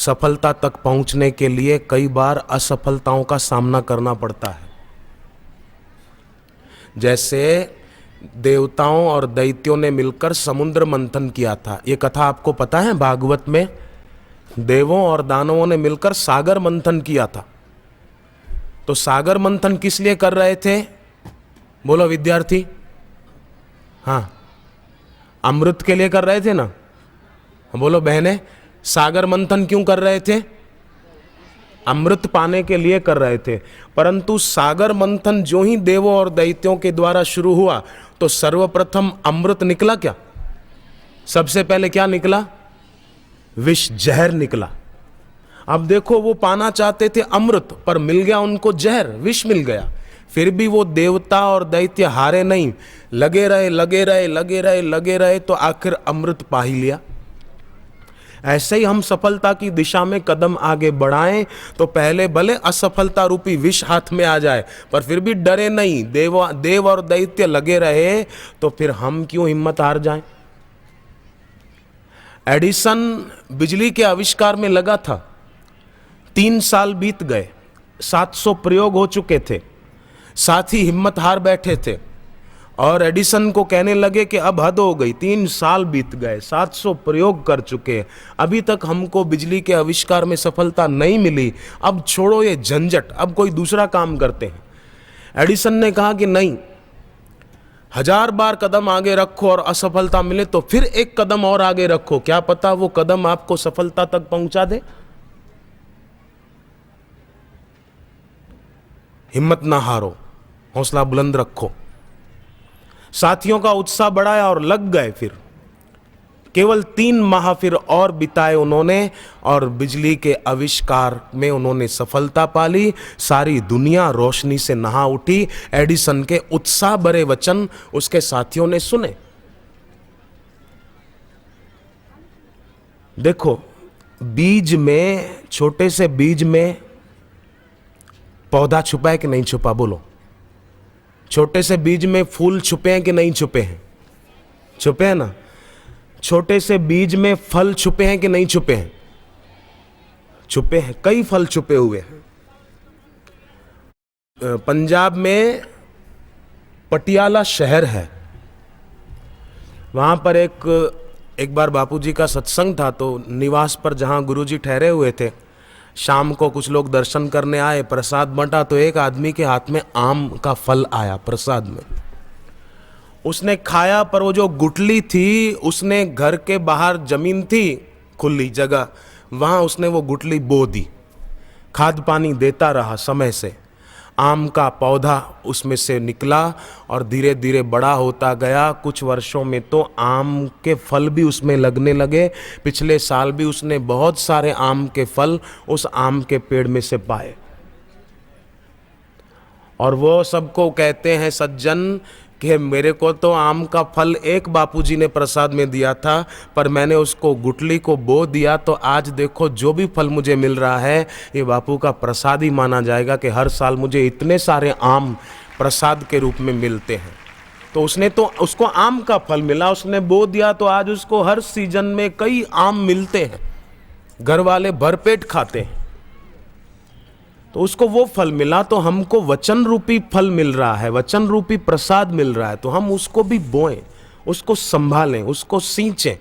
सफलता तक पहुंचने के लिए कई बार असफलताओं का सामना करना पड़ता है। जैसे देवताओं और दैत्यों ने मिलकर समुद्र मंथन किया था। ये कथा आपको पता है, भागवत में देवों और दानवों ने मिलकर सागर मंथन किया था। तो सागर मंथन किस लिए कर रहे थे? बोलो विद्यार्थी। हाँ, अमृत के लिए कर रहे थे ना। बोलो बहने, सागर मंथन क्यों कर रहे थे? अमृत पाने के लिए कर रहे थे। परंतु सागर मंथन जो ही देवों और दैत्यों के द्वारा शुरू हुआ तो सर्वप्रथम अमृत निकला क्या? सबसे पहले क्या निकला? विष, जहर निकला। अब देखो, वो पाना चाहते थे अमृत, पर मिल गया उनको जहर, विष मिल गया। फिर भी वो देवता और दैत्य हारे नहीं, लगे रहे लगे रहे लगे रहे लगे रहे, तो आखिर अमृत पा ही लिया। ऐसे ही हम सफलता की दिशा में कदम आगे बढ़ाएं तो पहले भले असफलता रूपी विष हाथ में आ जाए, पर फिर भी डरे नहीं। देव और दैत्य लगे रहे तो फिर हम क्यों हिम्मत हार जाएं? एडिसन बिजली के आविष्कार में लगा था, 3 साल बीत गए, 700 प्रयोग हो चुके थे, साथ ही हिम्मत हार बैठे थे और एडिसन को कहने लगे कि अब हद हो गई, 3 साल बीत गए, 700 प्रयोग कर चुके, अभी तक हमको बिजली के आविष्कार में सफलता नहीं मिली, अब छोड़ो ये झंझट, अब कोई दूसरा काम करते हैं। एडिसन ने कहा कि नहीं, 1000 बार कदम आगे रखो और असफलता मिले तो फिर एक कदम और आगे रखो, क्या पता वो कदम आपको सफलता तक पहुंचा दे। हिम्मत ना हारो, हौसला बुलंद रखो। साथियों का उत्साह बढ़ाया और लग गए। फिर केवल 3 माह फिर और बिताए उन्होंने और बिजली के आविष्कार में उन्होंने सफलता पाली। सारी दुनिया रोशनी से नहा उठी। एडिसन के उत्साह भरे वचन उसके साथियों ने सुने। देखो, बीज में, छोटे से बीज में पौधा छुपा है कि नहीं छुपा? बोलो। छोटे से बीज में फूल छुपे हैं कि नहीं छुपे हैं? छुपे हैं ना। छोटे से बीज में फल छुपे हैं कि नहीं छुपे हैं? छुपे हैं, कई फल छुपे हुए हैं। पंजाब में पटियाला शहर है, वहां पर एक बार बापूजी का सत्संग था, तो निवास पर जहां गुरुजी ठहरे हुए थे, शाम को कुछ लोग दर्शन करने आए, प्रसाद बंटा, तो एक आदमी के हाथ में आम का फल आया प्रसाद में। उसने खाया, पर वो जो गुठली थी, उसने घर के बाहर जमीन थी, खुली जगह, वहां उसने वो गुठली बो दी। खाद पानी देता रहा समय से। आम का पौधा उसमें से निकला और धीरे धीरे बड़ा होता गया। कुछ वर्षों में तो आम के फल भी उसमें लगने लगे। पिछले साल भी उसने बहुत सारे आम के फल उस आम के पेड़ में से पाए। और वो सबको कहते हैं सज्जन कि मेरे को तो आम का फल एक बापूजी ने प्रसाद में दिया था, पर मैंने उसको गुठली को बो दिया, तो आज देखो जो भी फल मुझे मिल रहा है ये बापू का प्रसाद ही माना जाएगा कि हर साल मुझे इतने सारे आम प्रसाद के रूप में मिलते हैं। तो उसको आम का फल मिला, उसने बो दिया, तो आज उसको हर सीजन में कई आम मिलते हैं, घर वाले भरपेट खाते हैं। तो उसको वो फल मिला, तो हमको वचन रूपी फल मिल रहा है, वचन रूपी प्रसाद मिल रहा है, तो हम उसको भी बोएं, उसको संभालें, उसको सींचें,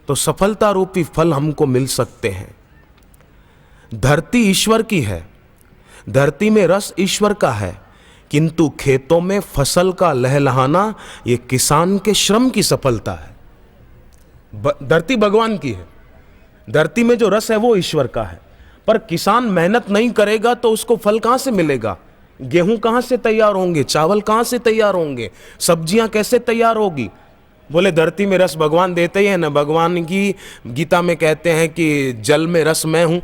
तो सफलता रूपी फल हमको मिल सकते हैं। धरती ईश्वर की है, धरती में रस ईश्वर का है, किंतु खेतों में फसल का लहलहाना ये किसान के श्रम की सफलता है। धरती भगवान की है, धरती में जो रस है वो ईश्वर का है, पर किसान मेहनत नहीं करेगा तो उसको फल कहां से मिलेगा? गेहूं कहां से तैयार होंगे? चावल कहां से तैयार होंगे? सब्जियां कैसे तैयार होगी? बोले धरती में रस भगवान देते ही है ना। भगवान की गीता में कहते हैं कि जल में रस मैं हूं,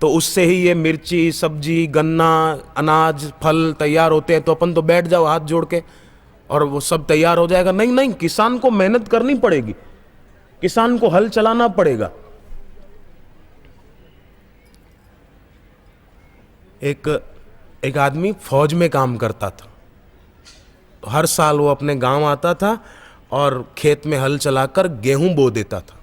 तो उससे ही ये मिर्ची, सब्जी, गन्ना, अनाज, फल तैयार होते हैं। तो अपन तो बैठ जाओ हाथ जोड़ के और वो सब तैयार हो जाएगा। नहीं नहीं, किसान को मेहनत करनी पड़ेगी, किसान को हल चलाना पड़ेगा। एक आदमी फौज में काम करता था, तो हर साल वो अपने गांव आता था और खेत में हल चलाकर गेहूं बो देता था।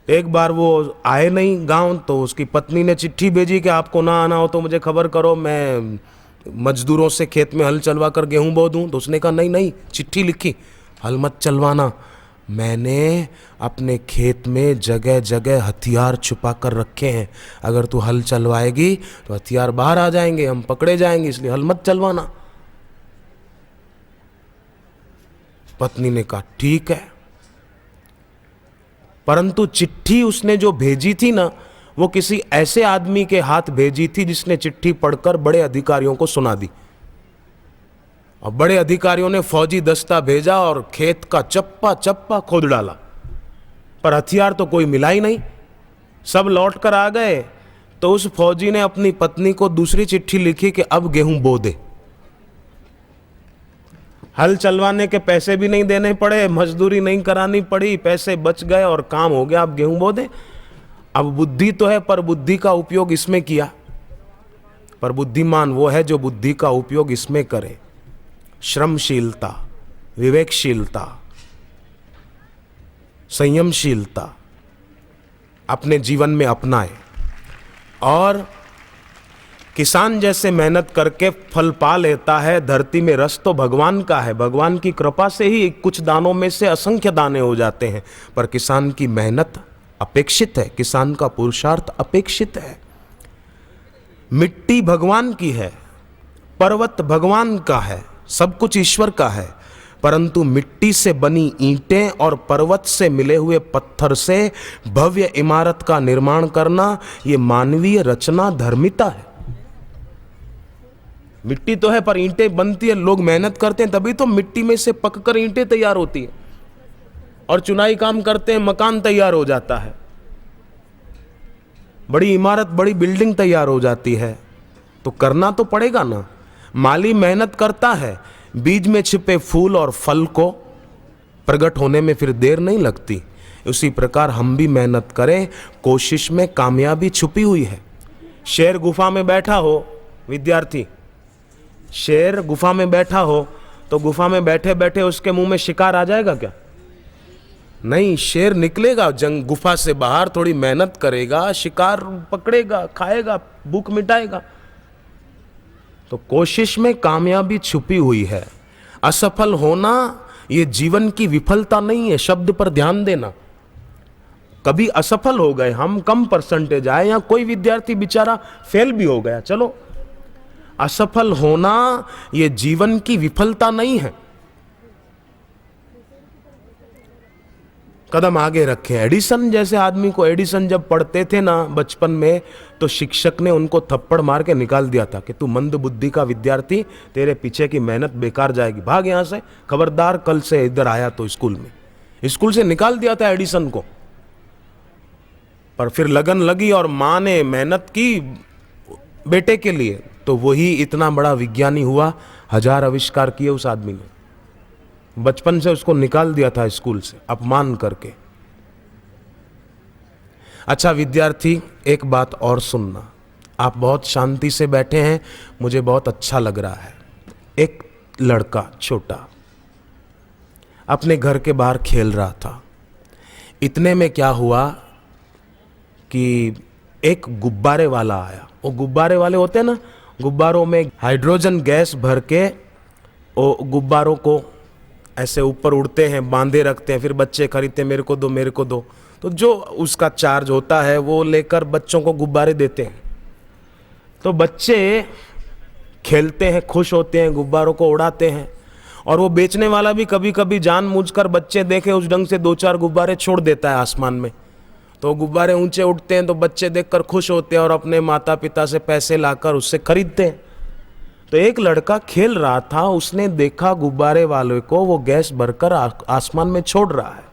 एक बार वो आए नहीं गांव, तो उसकी पत्नी ने चिट्ठी भेजी कि आपको ना आना हो तो मुझे खबर करो, मैं मजदूरों से खेत में हल चलवा कर गेहूं बो दूं। तो उसने कहा नहीं नहीं, चिट्ठी लिखी, हल मत चलवाना, मैंने अपने खेत में जगह जगह हथियार छुपा कर रखे हैं, अगर तू हल चलवाएगी तो हथियार बाहर आ जाएंगे, हम पकड़े जाएंगे, इसलिए हल मत चलवाना। पत्नी ने कहा ठीक है, परंतु चिट्ठी उसने जो भेजी थी ना, वो किसी ऐसे आदमी के हाथ भेजी थी जिसने चिट्ठी पढ़कर बड़े अधिकारियों को सुना दी, और बड़े अधिकारियों ने फौजी दस्ता भेजा और खेत का चप्पा चप्पा खोद डाला, पर हथियार तो कोई मिला ही नहीं। सब लौट कर आ गए तो उस फौजी ने अपनी पत्नी को दूसरी चिट्ठी लिखी कि अब गेहूं बो दे। हल चलवाने के पैसे भी नहीं देने पड़े, मजदूरी नहीं करानी पड़ी, पैसे बच गए और काम हो गया, अब गेहूं बो दे। अब बुद्धि तो है, पर बुद्धि का उपयोग इसमें किया, पर बुद्धिमान वो है जो बुद्धि का उपयोग इसमें करे। श्रमशीलता, विवेकशीलता, संयमशीलता अपने जीवन में अपनाए, और किसान जैसे मेहनत करके फल पा लेता है। धरती में रस तो भगवान का है, भगवान की कृपा से ही कुछ दानों में से असंख्य दाने हो जाते हैं, पर किसान की मेहनत अपेक्षित है, किसान का पुरुषार्थ अपेक्षित है। मिट्टी भगवान की है, पर्वत भगवान का है, सब कुछ ईश्वर का है, परंतु मिट्टी से बनी ईंटें और पर्वत से मिले हुए पत्थर से भव्य इमारत का निर्माण करना, ये मानवीय रचना धर्मिता है। मिट्टी तो है पर ईंटें बनती है, लोग मेहनत करते हैं, तभी तो मिट्टी में से पककर ईंटें तैयार होती हैं, और चुनाई काम करते हैं, मकान तैयार हो जाता है, बड़ी इमारत, बड़ी बिल्डिंग तैयार हो जाती है। तो करना तो पड़ेगा ना। माली मेहनत करता है, बीज में छिपे फूल और फल को प्रकट होने में फिर देर नहीं लगती। उसी प्रकार हम भी मेहनत करें, कोशिश में कामयाबी छुपी हुई है। शेर गुफा में बैठा हो, विद्यार्थी, शेर गुफा में बैठा हो तो गुफा में बैठे बैठे उसके मुंह में शिकार आ जाएगा क्या? नहीं, शेर निकलेगा जंग गुफा से बाहर, थोड़ी मेहनत करेगा, शिकार पकड़ेगा, खाएगा, भूख मिटाएगा। तो कोशिश में कामयाबी छुपी हुई है। असफल होना ये जीवन की विफलता नहीं है, शब्द पर ध्यान देना। कभी असफल हो गए हम, कम परसेंटेज आए, या कोई विद्यार्थी बेचारा फेल भी हो गया, चलो, असफल होना ये जीवन की विफलता नहीं है। कदम आगे रखें। एडिसन जैसे आदमी को, एडिसन जब पढ़ते थे ना बचपन में, तो शिक्षक ने उनको थप्पड़ मार के निकाल दिया था कि तू मंद बुद्धि का विद्यार्थी, तेरे पीछे की मेहनत बेकार जाएगी, भाग यहां से, खबरदार कल से इधर आया तो स्कूल में। स्कूल से निकाल दिया था एडिसन को, पर फिर लगन लगी और माँ ने मेहनत की बेटे के लिए, तो वही इतना बड़ा विज्ञानी हुआ, 1000 आविष्कार किए उस आदमी ने। बचपन से उसको निकाल दिया था स्कूल से, अपमान करके। अच्छा विद्यार्थी, एक बात और सुनना, आप बहुत शांति से बैठे हैं, मुझे बहुत अच्छा लग रहा है। एक लड़का छोटा अपने घर के बाहर खेल रहा था। इतने में क्या हुआ कि एक गुब्बारे वाला आया। वो गुब्बारे वाले होते हैं ना, गुब्बारों में हाइड्रोजन गैस भर के वो गुब्बारों को ऐसे ऊपर उड़ते हैं, बांधे रखते हैं, फिर बच्चे खरीदते हैं, मेरे को दो मेरे को दो। तो जो उसका चार्ज होता है वो लेकर बच्चों को गुब्बारे देते हैं। तो बच्चे खेलते हैं, खुश होते हैं, गुब्बारों को उड़ाते हैं, और वो बेचने वाला भी कभी कभी जानबूझकर बच्चे देखे उस ढंग से 2-4 गुब्बारे छोड़ देता है आसमान में। तो गुब्बारे ऊंचे उठते हैं तो बच्चे देखकर खुश होते हैं और अपने माता पिता से पैसे लाकर उससे खरीदते हैं। तो एक लड़का खेल रहा था, उसने देखा गुब्बारे वाले को वो गैस भरकर आसमान में छोड़ रहा है।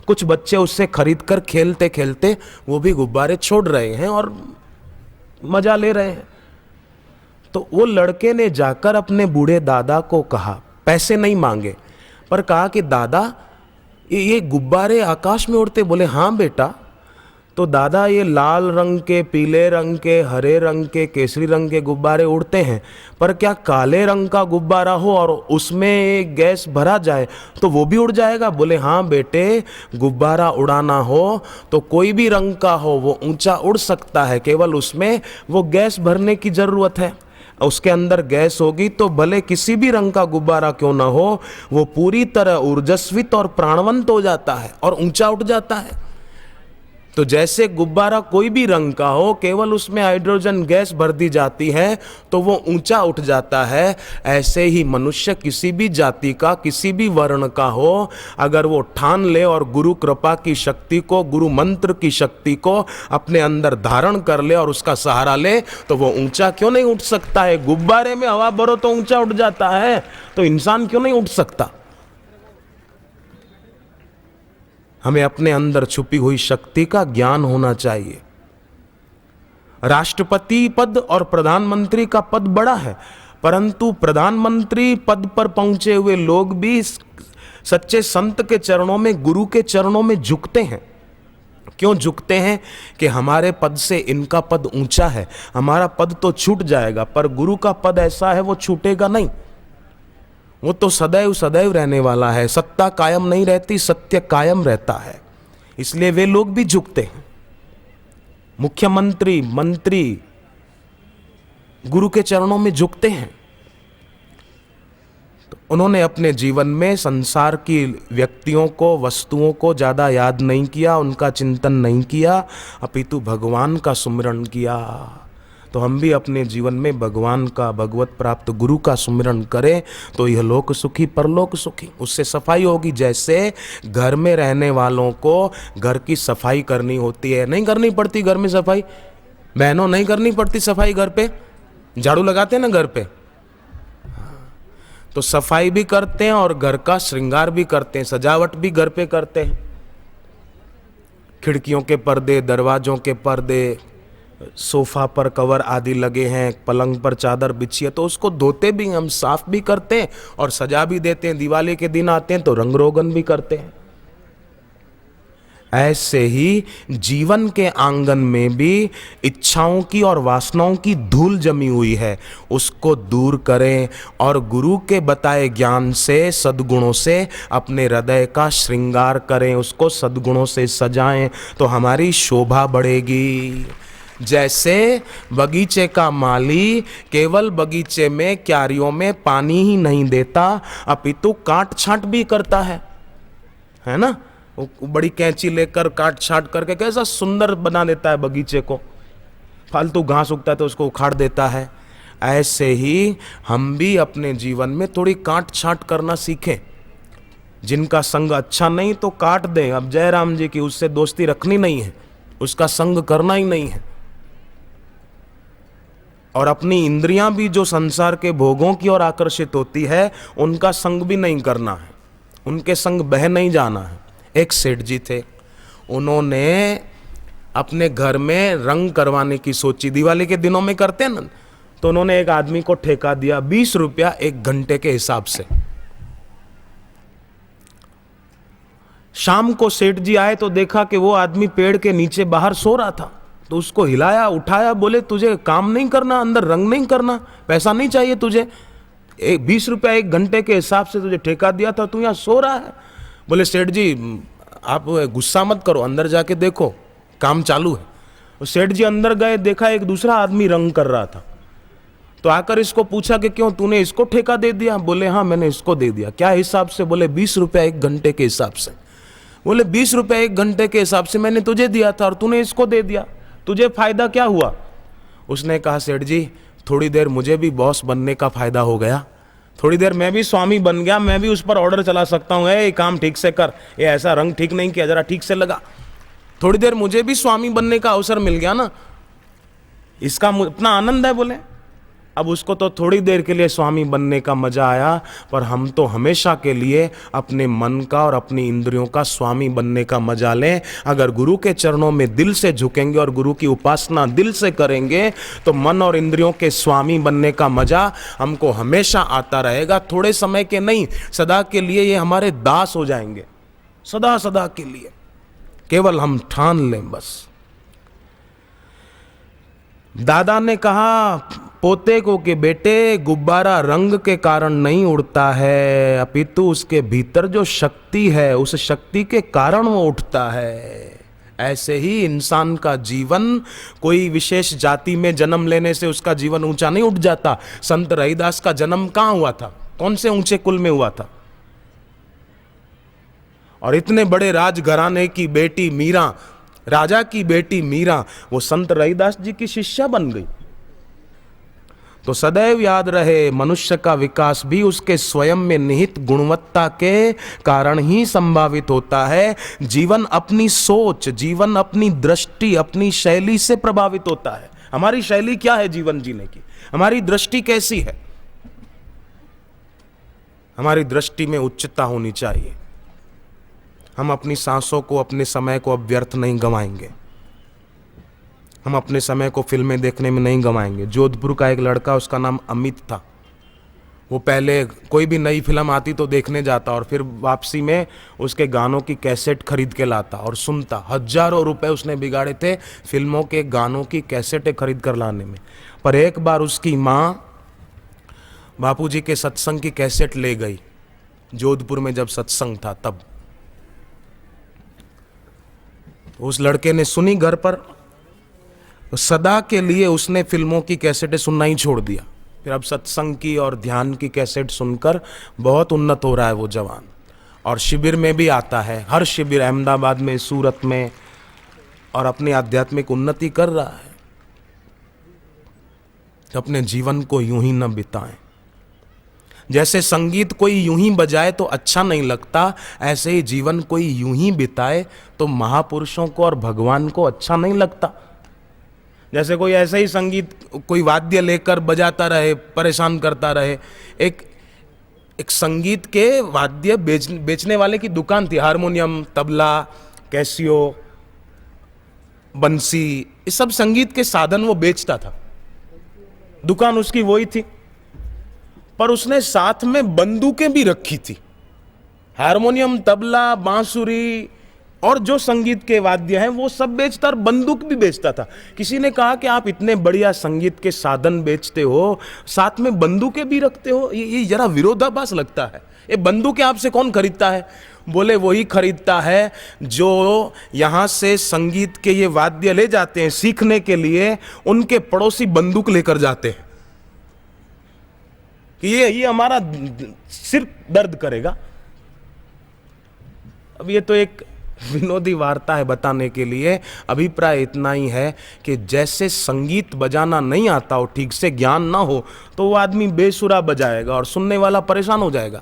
कुछ बच्चे उससे खरीदकर खेलते खेलते वो भी गुब्बारे छोड़ रहे हैं और मजा ले रहे हैं। तो वो लड़के ने जाकर अपने बूढ़े दादा को कहा, पैसे नहीं मांगे, पर कहा कि दादा ये गुब्बारे आकाश में उड़ते। बोले हाँ बेटा, तो दादा ये लाल रंग के, पीले रंग के, हरे रंग के, केसरी रंग के गुब्बारे उड़ते हैं, पर क्या काले रंग का गुब्बारा हो और उसमें गैस भरा जाए तो वो भी उड़ जाएगा? बोले हाँ बेटे, गुब्बारा उड़ाना हो तो कोई भी रंग का हो वो ऊंचा उड़ सकता है, केवल उसमें वो गैस भरने की जरूरत है। उसके अंदर गैस होगी तो भले किसी भी रंग का गुब्बारा क्यों ना हो, वो पूरी तरह ऊर्जस्वित और प्राणवंत हो जाता है और ऊंचा उठ जाता है। तो जैसे गुब्बारा कोई भी रंग का हो, केवल उसमें हाइड्रोजन गैस भर दी जाती है तो वो ऊंचा उठ जाता है, ऐसे ही मनुष्य किसी भी जाति का, किसी भी वर्ण का हो, अगर वो ठान ले और गुरु कृपा की शक्ति को, गुरु मंत्र की शक्ति को अपने अंदर धारण कर ले और उसका सहारा ले, तो वो ऊंचा क्यों नहीं उठ सकता है? गुब्बारे में हवा भरो तो ऊंचा उठ जाता है, तो इंसान क्यों नहीं उठ सकता? हमें अपने अंदर छुपी हुई शक्ति का ज्ञान होना चाहिए। राष्ट्रपति पद और प्रधानमंत्री का पद बड़ा है, परंतु प्रधानमंत्री पद पर पहुंचे हुए लोग भी सच्चे संत के चरणों में, गुरु के चरणों में झुकते हैं। क्यों झुकते हैं? कि हमारे पद से इनका पद ऊंचा है, हमारा पद तो छूट जाएगा, पर गुरु का पद ऐसा है वो छूटेगा नहीं, वो तो सदैव सदैव रहने वाला है। सत्ता कायम नहीं रहती, सत्य कायम रहता है, इसलिए वे लोग भी झुकते हैं। मुख्यमंत्री, मंत्री गुरु के चरणों में झुकते हैं। तो उन्होंने अपने जीवन में संसार की व्यक्तियों को, वस्तुओं को ज्यादा याद नहीं किया, उनका चिंतन नहीं किया, अपितु भगवान का सुमिरन किया। तो हम भी अपने जीवन में भगवान का, भगवत प्राप्त गुरु का सुमिरन करें तो यह लोक सुखी परलोक सुखी। उससे सफाई होगी। जैसे घर में रहने वालों को घर की सफाई करनी होती है, नहीं करनी पड़ती घर में सफाई? बहनों, नहीं करनी पड़ती सफाई घर पे? झाड़ू लगाते हैं ना घर पे, तो सफाई भी करते हैं और घर का श्रृंगार भी करते हैं, सजावट भी घर पे करते हैं। खिड़कियों के पर्दे, दरवाजों के पर्दे, सोफा पर कवर आदि लगे हैं, पलंग पर चादर बिछी है तो उसको धोते भी, हम साफ भी करते हैं और सजा भी देते हैं। दिवाली के दिन आते हैं तो रंग रोगन भी करते हैं। ऐसे ही जीवन के आंगन में भी इच्छाओं की और वासनाओं की धूल जमी हुई है, उसको दूर करें और गुरु के बताए ज्ञान से, सद्गुणों से अपने हृदय का श्रृंगार करें, उसको सद्गुणों से सजाएं तो हमारी शोभा बढ़ेगी। जैसे बगीचे का माली केवल बगीचे में, क्यारियों में पानी ही नहीं देता, अपितु काट छांट भी करता है ना? वो बड़ी कैंची लेकर काट छांट करके कैसा सुंदर बना देता है बगीचे को। फालतू घास उगता है तो उसको उखाड़ देता है। ऐसे ही हम भी अपने जीवन में थोड़ी काट छांट करना सीखें। जिनका संग अच्छा नहीं तो काट दें। अब जयराम जी की उससे दोस्ती रखनी नहीं है, उसका संग करना ही नहीं है। और अपनी इंद्रियां भी जो संसार के भोगों की ओर आकर्षित होती है, उनका संग भी नहीं करना है, उनके संग बह नहीं जाना है। एक सेठ जी थे, उन्होंने अपने घर में रंग करवाने की सोची, दिवाली के दिनों में करते हैं ना, तो उन्होंने एक आदमी को ठेका दिया 20 रुपया 1 घंटे के हिसाब से। शाम को सेठ जी आए तो देखा कि वो आदमी पेड़ के नीचे बाहर सो रहा था, तो उसको हिलाया, उठाया, बोले तुझे काम नहीं करना, अंदर रंग नहीं करना, पैसा नहीं चाहिए तुझे, 20 रुपया 1 घंटे के हिसाब से तुझे ठेका दिया था, तू यहाँ सो रहा है। बोले सेठ जी आप गुस्सा मत करो, अंदर जाके देखो काम चालू है। तो सेठ जी अंदर गए, देखा एक दूसरा आदमी रंग कर रहा था, तो आकर इसको पूछा कि क्यों तूने इसको ठेका दे दिया? बोले हाँ मैंने इसको दे दिया। क्या हिसाब से? बोले 20 रुपया 1 घंटे के हिसाब से। बोले 20 रुपया 1 घंटे के हिसाब से मैंने तुझे दिया था और तूने इसको दे दिया, तुझे फायदा क्या हुआ? उसने कहा सेठ जी थोड़ी देर मुझे भी बॉस बनने का फायदा हो गया, थोड़ी देर मैं भी स्वामी बन गया, मैं भी उस पर ऑर्डर चला सकता हूँ, ये काम ठीक से कर, ये ऐसा रंग ठीक नहीं किया, जरा ठीक से लगा। थोड़ी देर मुझे भी स्वामी बनने का अवसर मिल गया ना, इसका इतना आनंद है। बोले अब उसको तो थोड़ी देर के लिए स्वामी बनने का मजा आया, पर हम तो हमेशा के लिए अपने मन का और अपनी इंद्रियों का स्वामी बनने का मजा लें। अगर गुरु के चरणों में दिल से झुकेंगे और गुरु की उपासना दिल से करेंगे तो मन और इंद्रियों के स्वामी बनने का मजा हमको हमेशा आता रहेगा। थोड़े समय के नहीं, सदा के लिए ये हमारे दास हो जाएंगे, सदा सदा के लिए। केवल हम ठान लें बस। दादा ने कहा पोते को कि बेटे, गुब्बारा रंग के कारण नहीं उड़ता है, अपितु उसके भीतर जो शक्ति है उस शक्ति के कारण वो उठता है। ऐसे ही इंसान का जीवन, कोई विशेष जाति में जन्म लेने से उसका जीवन ऊंचा नहीं उठ जाता। संत रहीदास का जन्म कहाँ हुआ था? कौन से ऊंचे कुल में हुआ था? और इतने बड़े राजघराने की बेटी मीरा, राजा की बेटी मीरा, वो संत रहीदास जी की शिष्या बन गई। तो सदैव याद रहे, मनुष्य का विकास भी उसके स्वयं में निहित गुणवत्ता के कारण ही संभावित होता है। जीवन अपनी सोच, जीवन अपनी दृष्टि, अपनी शैली से प्रभावित होता है। हमारी शैली क्या है जीवन जीने की? हमारी दृष्टि कैसी है? हमारी दृष्टि में उच्चता होनी चाहिए। हम अपनी सांसों को, अपने समय को अब व्यर्थ नहीं गंवाएंगे। हम अपने समय को फिल्में देखने में नहीं गंवाएंगे। जोधपुर का एक लड़का, उसका नाम अमित था, वो पहले कोई भी नई फिल्म आती तो देखने जाता और फिर वापसी में उसके गानों की कैसेट खरीद के लाता और सुनता। हजारों रुपए उसने बिगाड़े थे फिल्मों के गानों की कैसेटें खरीद कर लाने में। पर एक बार उसकी माँ बापूजी के सत्संग की कैसेट ले गई, जोधपुर में जब सत्संग था तब। उस लड़के ने सुनी घर पर, तो सदा के लिए उसने फिल्मों की कैसेटें सुनना ही छोड़ दिया। फिर अब सत्संग की और ध्यान की कैसेट सुनकर बहुत उन्नत हो रहा है वो जवान, और शिविर में भी आता है, हर शिविर अहमदाबाद में, सूरत में, और अपनी आध्यात्मिक उन्नति कर रहा है। अपने जीवन को यूं ही न बिताएं। जैसे संगीत कोई यूं ही बजाए तो अच्छा नहीं लगता, ऐसे ही जीवन कोई यूं ही बिताए तो महापुरुषों को और भगवान को अच्छा नहीं लगता। जैसे कोई ऐसे ही संगीत, कोई वाद्य लेकर बजाता रहे, परेशान करता रहे। एक संगीत के वाद्य बेचने वाले की दुकान थी, हारमोनियम, तबला, कैसियो, बंसी, ये सब संगीत के साधन वो बेचता था। दुकान उसकी वही थी, पर उसने साथ में बंदूकें भी रखी थी। हारमोनियम, तबला, बांसुरी और जो संगीत के वाद्य हैं वो सब बेचता और बंदूक भी बेचता था। किसी ने कहा कि आप इतने बढ़िया संगीत के साधन बेचते हो, साथ में बंदूकें भी रखते हो, ये जरा विरोधाभास लगता है। ये बंदूकें आपसे कौन खरीदता है? बोले वही खरीदता है जो यहाँ से संगीत के ये वाद्य ले जाते हैं सीखने के लिए, उनके पड़ोसी बंदूक लेकर जाते हैं कि ये हमारा सिर दर्द करेगा। अब ये तो एक विनोदी वार्ता है बताने के लिए। अभिप्राय इतना ही है कि जैसे संगीत बजाना नहीं आता हो, ठीक से ज्ञान ना हो, तो वो आदमी बेसुरा बजाएगा और सुनने वाला परेशान हो जाएगा।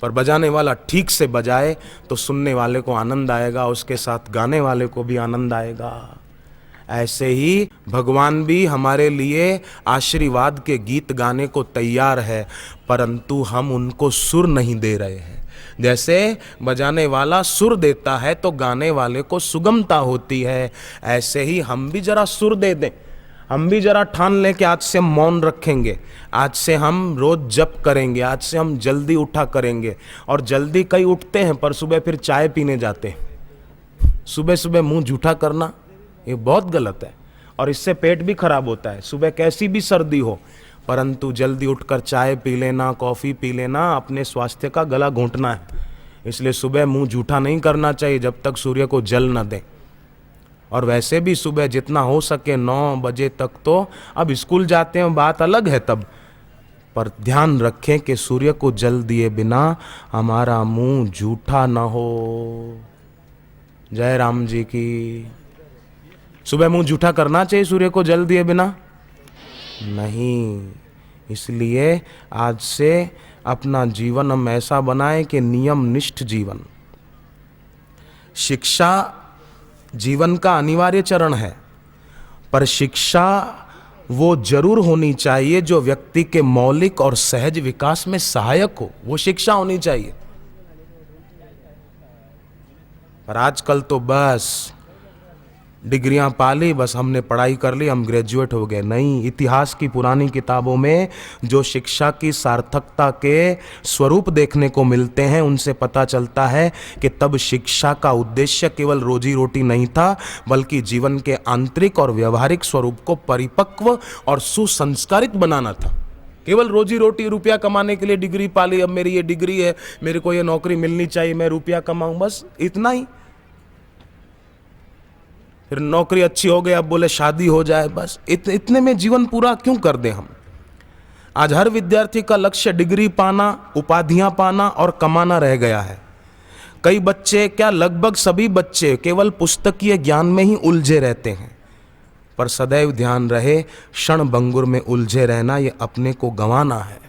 पर बजाने वाला ठीक से बजाए तो सुनने वाले को आनंद आएगा, उसके साथ गाने वाले को भी आनंद आएगा। ऐसे ही भगवान भी हमारे लिए आशीर्वाद के गीत गाने को तैयार है, परंतु हम उनको सुर नहीं दे रहे हैं। जैसे बजाने वाला सुर देता है तो गाने वाले को सुगमता होती है, ऐसे ही हम भी जरा सुर दे दें। हम भी जरा ठान लें कि आज से हम मौन रखेंगे, आज से हम रोज जप करेंगे, आज से हम जल्दी उठा करेंगे। और जल्दी कई उठते हैं पर सुबह फिर चाय पीने जाते हैं। सुबह सुबह मुंह जूठा करना ये बहुत गलत है और इससे पेट भी खराब होता है। सुबह कैसी भी सर्दी हो, परंतु जल्दी उठकर चाय पी लेना, कॉफ़ी पी लेना, अपने स्वास्थ्य का गला घोंटना है। इसलिए सुबह मुंह जूठा नहीं करना चाहिए जब तक सूर्य को जल न दें। और वैसे भी सुबह जितना हो सके 9 बजे तक, तो अब स्कूल जाते हैं बात अलग है तब, पर ध्यान रखें कि सूर्य को जल दिए बिना हमारा मुंह जूठा न हो। जय राम जी की। सुबह मुंह जूठा करना चाहिए सूर्य को जल दिए बिना? नहीं। इसलिए आज से अपना जीवन हम ऐसा बनाएं कि नियम निष्ठ जीवन। शिक्षा जीवन का अनिवार्य चरण है, पर शिक्षा वो जरूर होनी चाहिए जो व्यक्ति के मौलिक और सहज विकास में सहायक हो, वो शिक्षा होनी चाहिए। पर आजकल तो बस डिग्रियां पा ली, बस हमने पढ़ाई कर ली, हम ग्रेजुएट हो गए। नहीं, इतिहास की पुरानी किताबों में जो शिक्षा की सार्थकता के स्वरूप देखने को मिलते हैं, उनसे पता चलता है कि तब शिक्षा का उद्देश्य केवल रोजी रोटी नहीं था, बल्कि जीवन के आंतरिक और व्यवहारिक स्वरूप को परिपक्व और सुसंस्कारित बनाना था। केवल रोजी रोटी, रुपया कमाने के लिए डिग्री पा ली, अब मेरी ये डिग्री है, मेरे को ये नौकरी मिलनी चाहिए, मैं रुपया कमाऊं, बस इतना ही। फिर नौकरी अच्छी हो गई, अब बोले शादी हो जाए, बस इतने में जीवन पूरा क्यों कर दें हम। आज हर विद्यार्थी का लक्ष्य डिग्री पाना, उपाधियां पाना और कमाना रह गया है। कई बच्चे, क्या लगभग सभी बच्चे केवल पुस्तकीय ज्ञान में ही उलझे रहते हैं। पर सदैव ध्यान रहे, क्षण भंगुर में उलझे रहना ये अपने को गंवाना है।